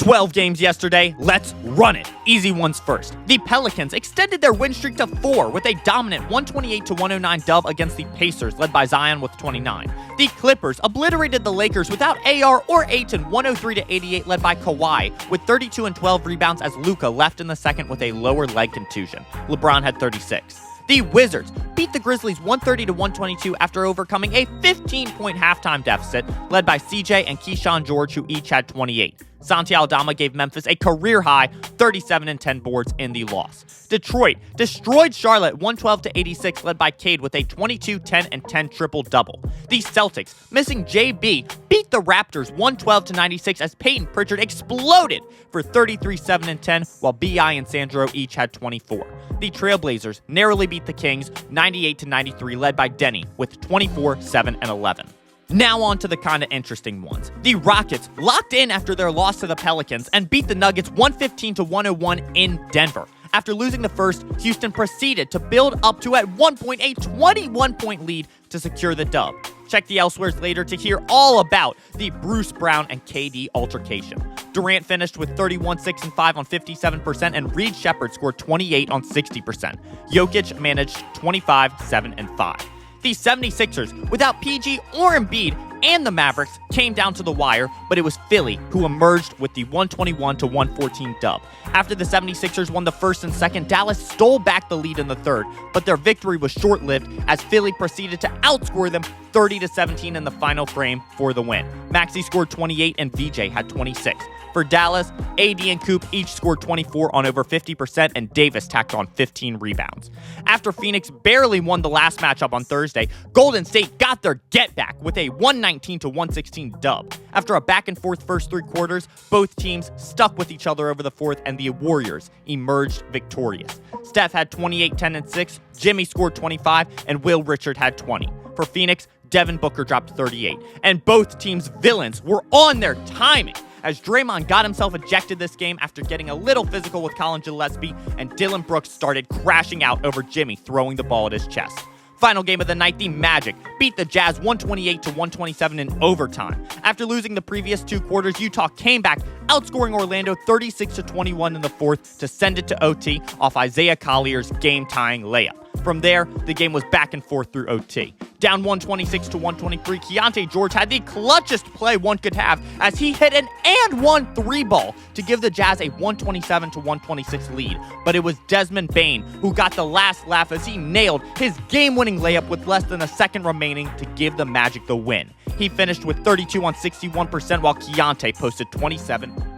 12 games yesterday, let's run it. Easy ones first. The Pelicans extended their win streak to 4 with a dominant 128-109 dub against the Pacers, led by Zion with 29. The Clippers obliterated the Lakers without AR or Ayton, 103-88, led by Kawhi, with 32 and 12 rebounds as Luka left in the second with a lower leg contusion. LeBron had 36. The Wizards beat the Grizzlies 130-122 after overcoming a 15-point halftime deficit, led by CJ and Keyshawn George, who each had 28. Santi Aldama gave Memphis a career-high 37 and 10 boards in the loss. Detroit destroyed Charlotte 112-86, led by Cade with a 22, 10, and 10 triple-double. The Celtics, missing JB, beat the Raptors 112-96 as Peyton Pritchard exploded for 33, 7, and 10, while B.I. and Sandro each had 24. The Trailblazers narrowly beat the Kings 98-93, led by Denny with 24, 7, and 11. Now on to the kind of interesting ones. The Rockets locked in after their loss to the Pelicans and beat the Nuggets 115-101 in Denver. After losing the first, Houston proceeded to build up to at one point a 21-point lead to secure the dub. Check the elsewheres later to hear all about the Bruce Brown and KD altercation. Durant finished with 31, 6, and 5 on 57%, and Reed Shepherd scored 28 on 60%. Jokic managed 25, 7, and 5. The 76ers, without PG or Embiid, and the Mavericks came down to the wire, but it was Philly who emerged with the 121-114 dub. After the 76ers won the first and second, Dallas stole back the lead in the third, but their victory was short-lived as Philly proceeded to outscore them 30-17 in the final frame for the win. Maxey scored 28 and VJ had 26. For Dallas, AD and Coop each scored 24 on over 50%, and Davis tacked on 15 rebounds. After Phoenix barely won the last matchup on Thursday, Golden State got their get back with a 119-116 dub. After a back-and-forth first three quarters, both teams stuck with each other over the fourth, and the Warriors emerged victorious. Steph had 28, 10, and 6, Jimmy scored 25, and Will Richard had 20. For Phoenix, Devin Booker dropped 38, and both teams' villains were on their timing, as Draymond got himself ejected this game after getting a little physical with Colin Gillespie, and Dillon Brooks started crashing out over Jimmy throwing the ball at his chest. Final game of the night, the Magic beat the Jazz 128-127 in overtime. After losing the previous two quarters, Utah came back, outscoring Orlando 36-21 in the fourth to send it to OT off Isaiah Collier's game-tying layup. From there, the game was back and forth through OT. Down 126-123, Keyonte George had the clutchest play one could have as he hit an and one three ball to give the Jazz a 127-126 lead. But it was Desmond Bane who got the last laugh as he nailed his game-winning layup with less than a second remaining to give the Magic the win. He finished with 32 on 61%, while Keyonte posted 27